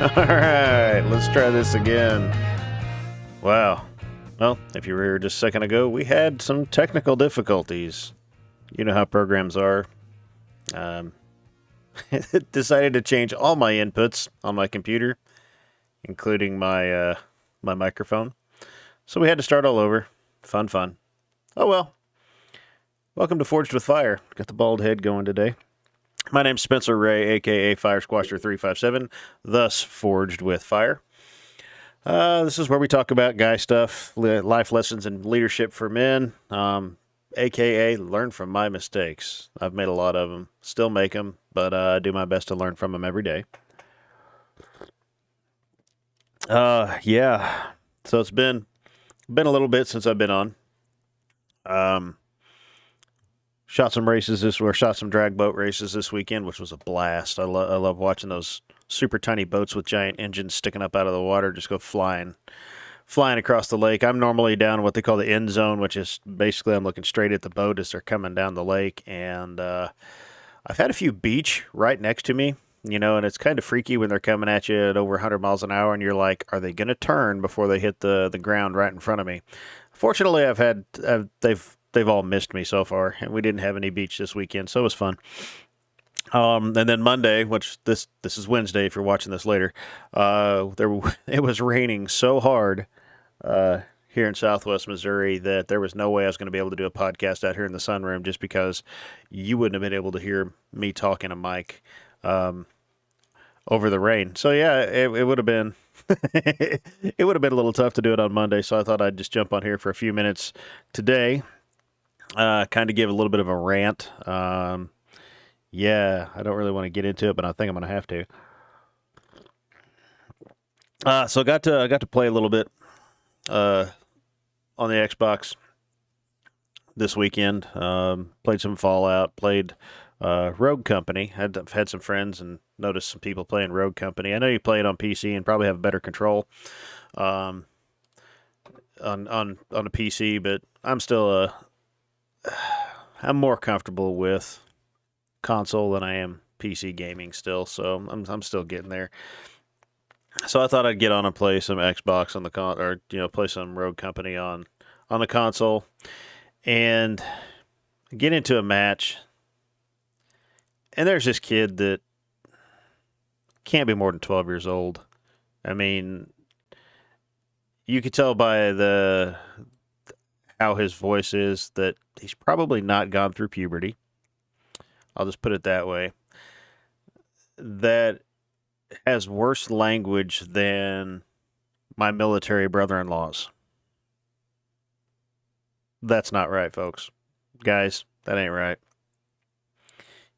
All right, let's try this again. Wow. Well, if you were here just a second ago, we had some technical difficulties. You know how programs are. It decided to change all my inputs on my computer, including my microphone. So we had to start all over. Fun. Oh well. Welcome to Forged with Fire. Got the bald head going today. My name's Spencer Ray, aka Fire Squasher 357, thus Forged with Fire. This is where we talk about guy stuff, life lessons, and leadership for men, aka learn from my mistakes. I've made a lot of them, still make them, but I do my best to learn from them every day. Yeah. So it's been a little bit since I've been on. Shot some drag boat races this weekend, which was a blast. I love watching those super tiny boats with giant engines sticking up out of the water just go flying across the lake. I'm normally down in what they call the end zone, which is basically I'm looking straight at the boat as they're coming down the lake. And I've had a few beach right next to me, and it's kind of freaky when they're coming at you at over 100 miles an hour, and you're like, are they going to turn before they hit the ground right in front of me? Fortunately, they've all missed me so far, and we didn't have any beach this weekend, so it was fun. And then Monday, which this is Wednesday if you're watching this later, it was raining so hard here in Southwest Missouri that there was no way I was going to be able to do a podcast out here in the sunroom just because you wouldn't have been able to hear me talking a mic over the rain. So yeah, it would have been it would have been a little tough to do it on Monday. So I thought I'd just jump on here for a few minutes today. Kind of give a little bit of a rant. Yeah, I don't really want to get into it, but I think I'm going to have to. So I got to play a little bit on the Xbox this weekend. Played some Fallout. Played Rogue Company. I've had some friends and noticed some people playing Rogue Company. I know you play it on PC and probably have better control on a PC, but I'm more comfortable with console than I am PC gaming still, so I'm still getting there. So I thought I'd get on and play some Xbox on the play some Rogue Company on the console and get into a match. And there's this kid that can't be more than 12 years old. I mean, you could tell by how his voice is that he's probably not gone through puberty. I'll just put it that way. That has worse language than my military brother-in-laws. That's not right, folks. Guys, that ain't right.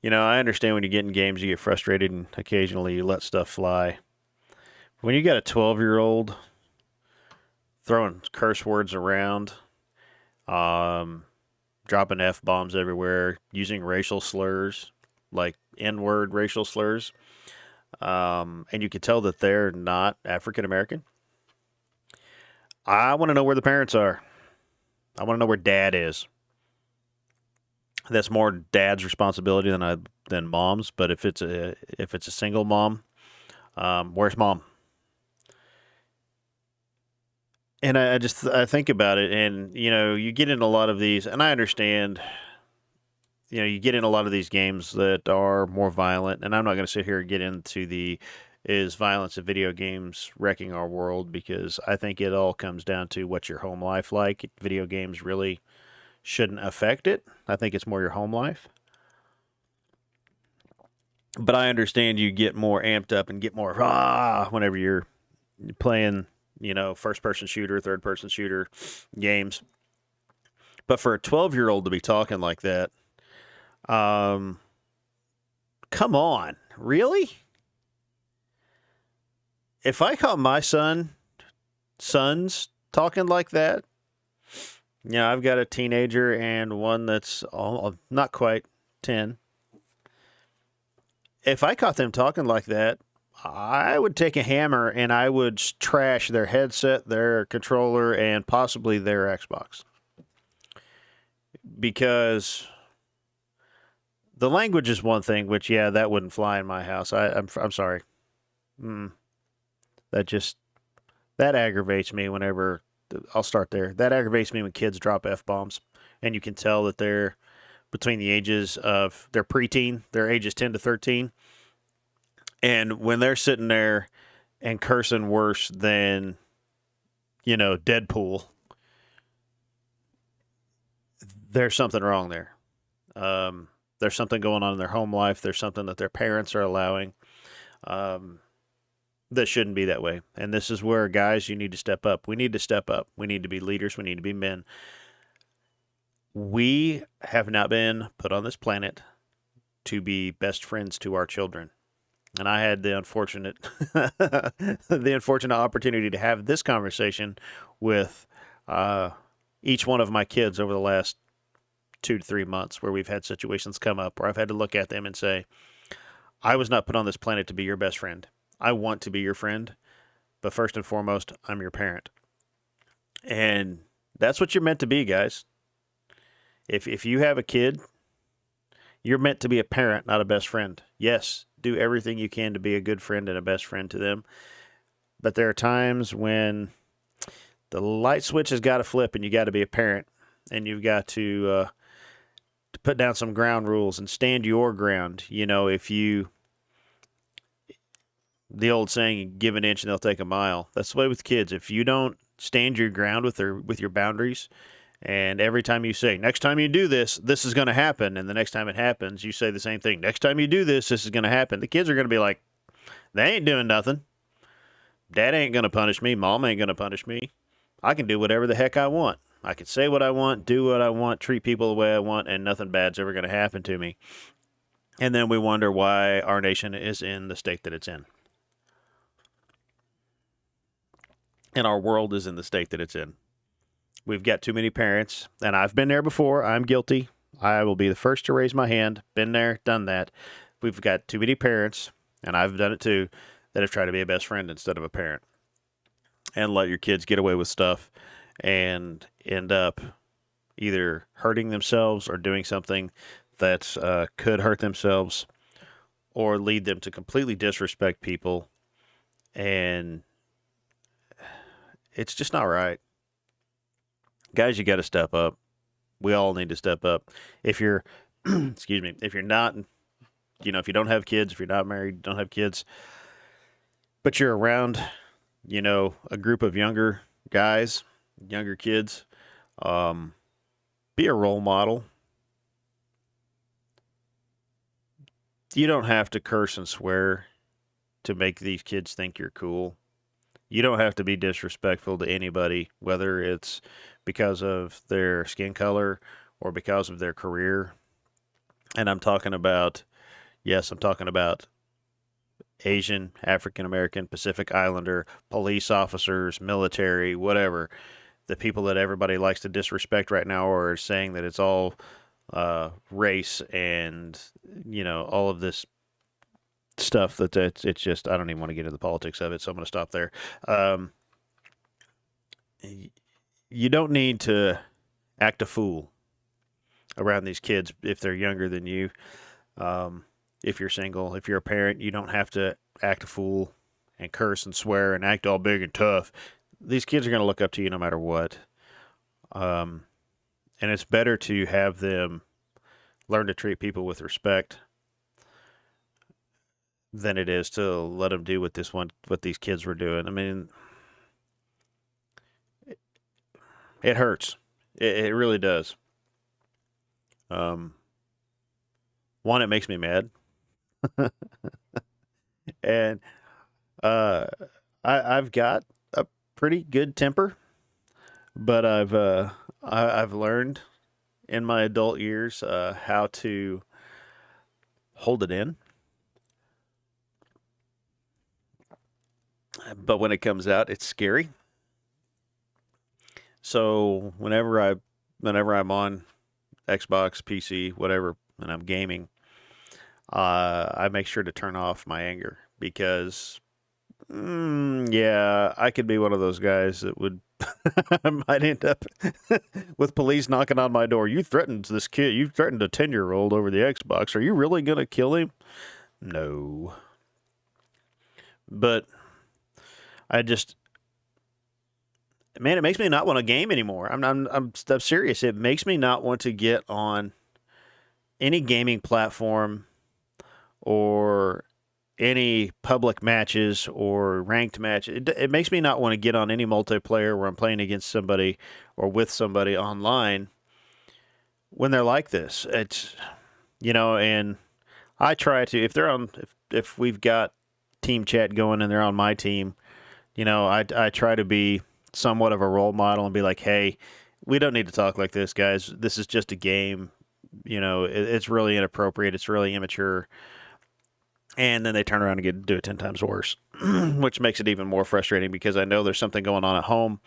I understand when you get in games, you get frustrated and occasionally you let stuff fly. When you got a 12-year-old throwing curse words around, dropping F-bombs everywhere, using racial slurs, like N-word racial slurs, and you can tell that they're not African-American. I want to know where the parents are. I want to know where dad is. That's more dad's responsibility than mom's, but if it's a single mom, where's mom? And I think about it, and you get in a lot of these, and I understand. You get in a lot of these games that are more violent, and I'm not going to sit here and get into is violence in video games wrecking our world, because I think it all comes down to what's your home life like. Video games really shouldn't affect it. I think it's more your home life. But I understand you get more amped up and get more whenever you're playing, first-person shooter, third-person shooter games. But for a 12-year-old to be talking like that, come on, really? If I caught my sons talking like that, I've got a teenager and one that's not quite 10. If I caught them talking like that, I would take a hammer and I would trash their headset, their controller, and possibly their Xbox. Because the language is one thing, which, that wouldn't fly in my house. I'm sorry. That aggravates me whenever, I'll start there. That aggravates me when kids drop F bombs, and you can tell that they're between the ages of, they're preteen, they're ages 10 to 13. And when they're sitting there and cursing worse than, Deadpool, there's something wrong there. There's something going on in their home life. There's something that their parents are allowing. That shouldn't be that way. And this is where, guys, you need to step up. We need to step up. We need to be leaders. We need to be men. We have not been put on this planet to be best friends to our children. And I had the unfortunate opportunity to have this conversation with each one of my kids over the last 2 to 3 months, where we've had situations come up where I've had to look at them and say, I was not put on this planet to be your best friend. I want to be your friend, but first and foremost, I'm your parent. And that's what you're meant to be, guys. If you have a kid, you're meant to be a parent, not a best friend. Yes, do everything you can to be a good friend and a best friend to them. But there are times when the light switch has got to flip and you got to be a parent, and you've got to put down some ground rules and stand your ground. The old saying, give an inch and they'll take a mile. That's the way with kids. If you don't stand your ground with your boundaries, and every time you say, next time you do this, this is going to happen, and the next time it happens, you say the same thing, next time you do this, this is going to happen. The kids are going to be like, they ain't doing nothing. Dad ain't going to punish me. Mom ain't going to punish me. I can do whatever the heck I want. I can say what I want, do what I want, treat people the way I want, and nothing bad's ever going to happen to me. And then we wonder why our nation is in the state that it's in. And our world is in the state that it's in. We've got too many parents, and I've been there before. I'm guilty. I will be the first to raise my hand. Been there, done that. We've got too many parents, and I've done it too, that have tried to be a best friend instead of a parent, and let your kids get away with stuff and end up either hurting themselves or doing something that could hurt themselves or lead them to completely disrespect people. And it's just not right. Guys, you got to step up. We all need to step up. If you're, excuse me, if you're not, if you don't have kids, if you're not married, don't have kids, but you're around, a group of younger guys, younger kids, be a role model. You don't have to curse and swear to make these kids think you're cool. You don't have to be disrespectful to anybody, whether it's because of their skin color or because of their career. And I'm talking about Asian, African American, Pacific Islander, police officers, military, whatever. The people that everybody likes to disrespect right now are saying that it's all race and, all of this stuff it's just, I don't even want to get into the politics of it, so I'm going to stop there. You don't need to act a fool around these kids if they're younger than you. If you're single, if you're a parent, you don't have to act a fool and curse and swear and act all big and tough. These kids are going to look up to you no matter what. And it's better to have them learn to treat people with respect than it is to let them do what these kids were doing. I mean, it hurts. It really does. One, it makes me mad. And I've got a pretty good temper, but I've learned in my adult years how to hold it in. But when it comes out, it's scary. So whenever I'm on Xbox, PC, whatever, and I'm gaming, I make sure to turn off my anger because, I could be one of those guys that would might end up with police knocking on my door. You threatened this kid. You threatened a 10-year-old over the Xbox. Are you really going to kill him? No. But I just, man, it makes me not want to game anymore. I'm serious. It makes me not want to get on any gaming platform or any public matches or ranked matches. It makes me not want to get on any multiplayer where I'm playing against somebody or with somebody online when they're like this. It's, and I try to, if they're on, if we've got team chat going and they're on my team, I try to be somewhat of a role model and be like, hey, we don't need to talk like this, guys. This is just a game. It's really inappropriate. It's really immature. And then they turn around and do it 10 times worse, which makes it even more frustrating because I know there's something going on at home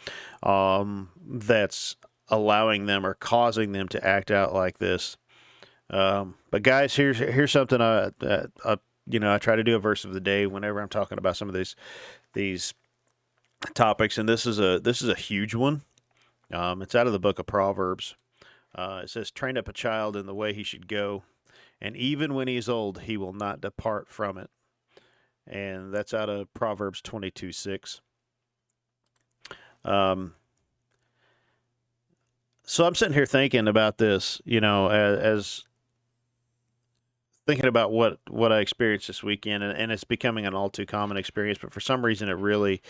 that's allowing them or causing them to act out like this. But guys, here's something I try to do a verse of the day whenever I'm talking about some of these topics, and this is a huge one. It's out of the book of Proverbs. It says, "Train up a child in the way he should go, and even when he's old, he will not depart from it." And that's out of Proverbs 22:6. So I'm sitting here thinking about this, as thinking about what I experienced this weekend, and it's becoming an all too common experience. But for some reason, it really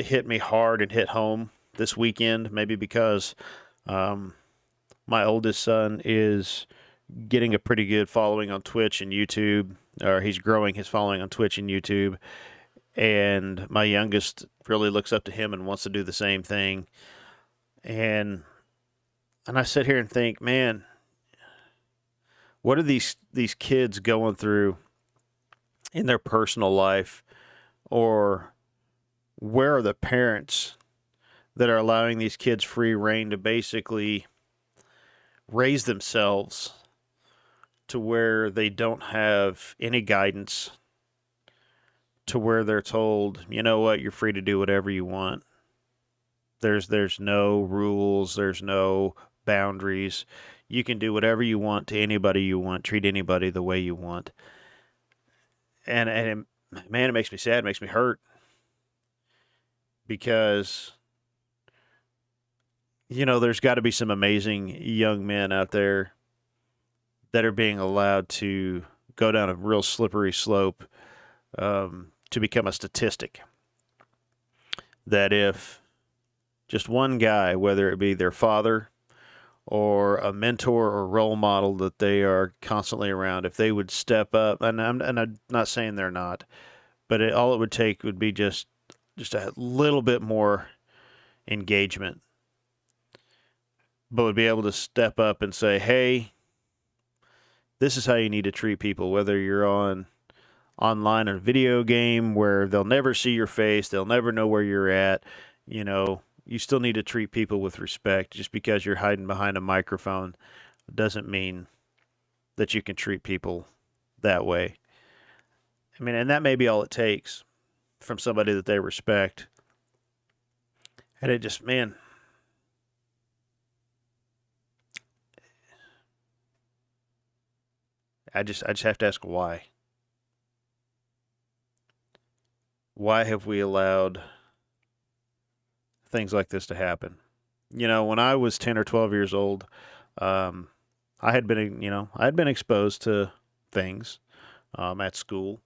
hit me hard and hit home this weekend. Maybe because my oldest son is getting a pretty good following on Twitch and YouTube, or he's growing his following on Twitch and YouTube. And my youngest really looks up to him and wants to do the same thing. And I sit here and think, man, what are these kids going through in their personal life? Or where are the parents that are allowing these kids free reign to basically raise themselves to where they don't have any guidance, to where they're told, you know what, you're free to do whatever you want. There's no rules, there's no boundaries. You can do whatever you want to anybody you want, treat anybody the way you want. And man, it makes me sad, it makes me hurt. Because, there's got to be some amazing young men out there that are being allowed to go down a real slippery slope to become a statistic. That if just one guy, whether it be their father or a mentor or role model that they are constantly around, if they would step up, and I'm not saying they're not, but all it would take would be just a little bit more engagement, but would be able to step up and say, hey, this is how you need to treat people, whether you're online or a video game where they'll never see your face, they'll never know where you're at. You still need to treat people with respect. Just because you're hiding behind a microphone doesn't mean that you can treat people that way. I mean, and that may be all it takes from somebody that they respect. And it just, man, I just have to ask why. Why have we allowed things like this to happen? When I was 10 or 12 years old, I had been exposed to things at school,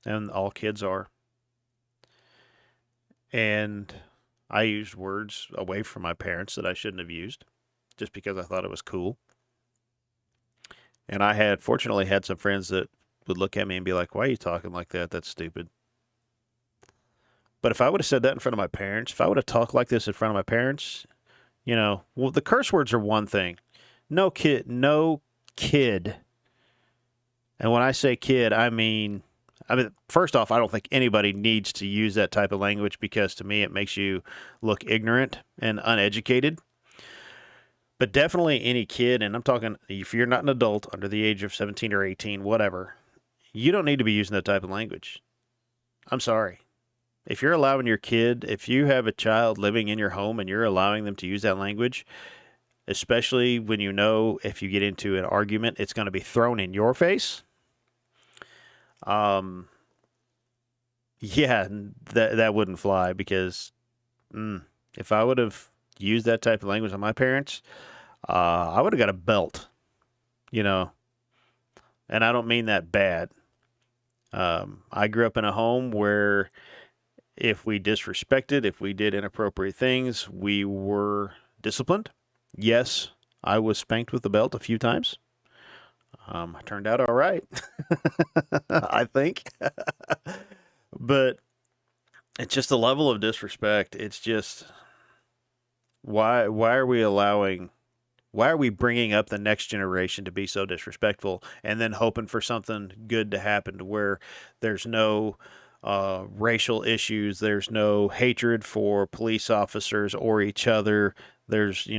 and all kids are. And I used words away from my parents that I shouldn't have used just because I thought it was cool. And I fortunately had some friends that would look at me and be like, why are you talking like that? That's stupid. But if I would have said that in front of my parents, if I would have talked like this in front of my parents, well, the curse words are one thing. No kid. And when I say kid, I mean, first off, I don't think anybody needs to use that type of language because to me it makes you look ignorant and uneducated. But definitely any kid, and I'm talking if you're not an adult under the age of 17 or 18, whatever, you don't need to be using that type of language. I'm sorry. If you're allowing your kid, if you have a child living in your home and you're allowing them to use that language, especially when if you get into an argument, it's going to be thrown in your face. Yeah, that wouldn't fly because if I would have used that type of language on my parents, I would have got a belt, you know, and I don't mean that bad. I grew up in a home where if we disrespected, if we did inappropriate things, we were disciplined. Yes, I was spanked with the belt a few times. I turned out all right, I think. But it's just a level of disrespect. It's just why are we bringing up the next generation to be so disrespectful and then hoping for something good to happen to where there's no racial issues, there's no hatred for police officers or each other. There's,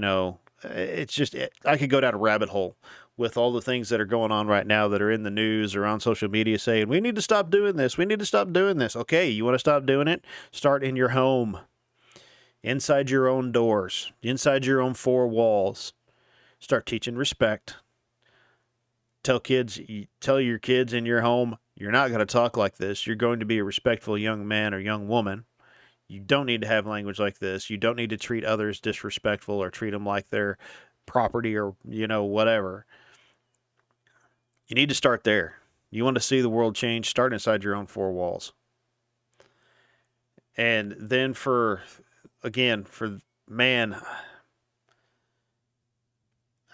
it's just, I could go down a rabbit hole with all the things that are going on right now that are in the news or on social media saying, we need to stop doing this. We need to stop doing this. Okay, you want to stop doing it? Start in your home, inside your own doors, inside your own four walls. Start teaching respect. Tell your kids in your home, you're not going to talk like this. You're going to be a respectful young man or young woman. You don't need to have language like this. You don't need to treat others disrespectful or treat them like they're property or, whatever. You need to start there. You want to see the world change, start inside your own four walls. And then man,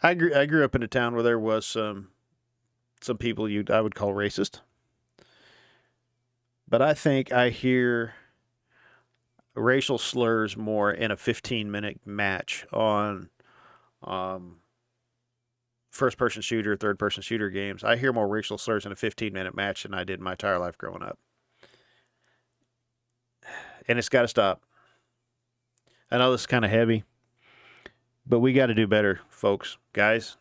I grew up in a town where there was some people I would call racist. But I think I hear racial slurs more in a 15-minute match on first-person shooter, third-person shooter games. I hear more racial slurs in a 15-minute match than I did my entire life growing up. And it's got to stop. I know this is kind of heavy, but we got to do better, folks. Guys,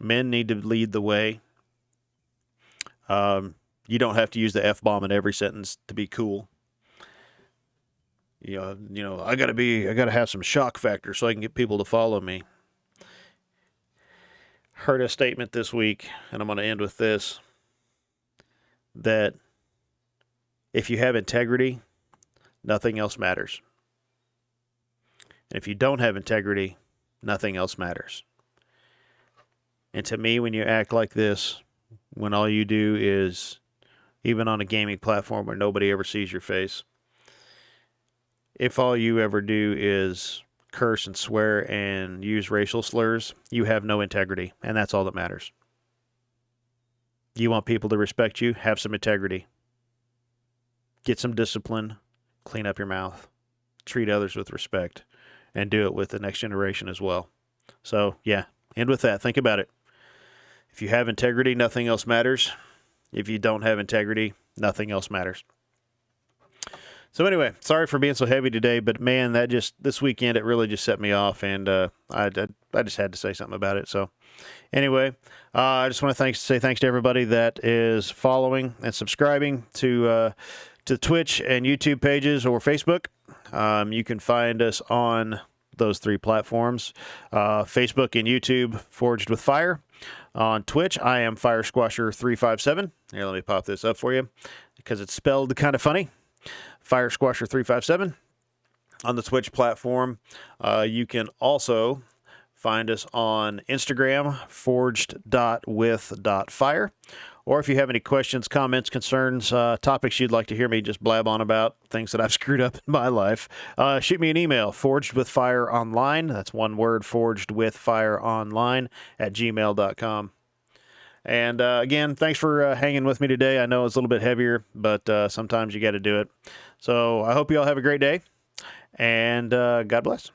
men need to lead the way. You don't have to use the F-bomb in every sentence to be cool. I gotta have some shock factor so I can get people to follow me. Heard a statement this week, and I'm going to end with this, that if you have integrity, nothing else matters. And if you don't have integrity, nothing else matters. And to me, when you act like this, when all you do is, even on a gaming platform where nobody ever sees your face, if all you ever do is curse and swear and use racial slurs, you have no integrity, and that's all that matters. You want people to respect you? Have some integrity. Get some discipline. Clean up your mouth. Treat others with respect. And do it with the next generation as well. So, yeah, end with that. Think about it. If you have integrity, nothing else matters. If you don't have integrity, nothing else matters. So anyway, sorry for being so heavy today, but man, this weekend, it really just set me off, and I just had to say something about it. So anyway, I just want to say thanks to everybody that is following and subscribing to Twitch and YouTube pages or Facebook. You can find us on those three platforms, Facebook and YouTube, Forged with Fire. On Twitch, I am Fire Squasher 357. Here, let me pop this up for you because it's spelled kind of funny. Fire Squasher 357 on the Twitch platform. You can also find us on Instagram, forged.with.fire. Or if you have any questions, comments, concerns, topics you'd like to hear me just blab on about, things that I've screwed up in my life, shoot me an email, forgedwithfireonline. That's one word, forgedwithfireonline@gmail.com. And again, thanks for hanging with me today. I know it's a little bit heavier, but sometimes you got to do it. So I hope you all have a great day, and God bless.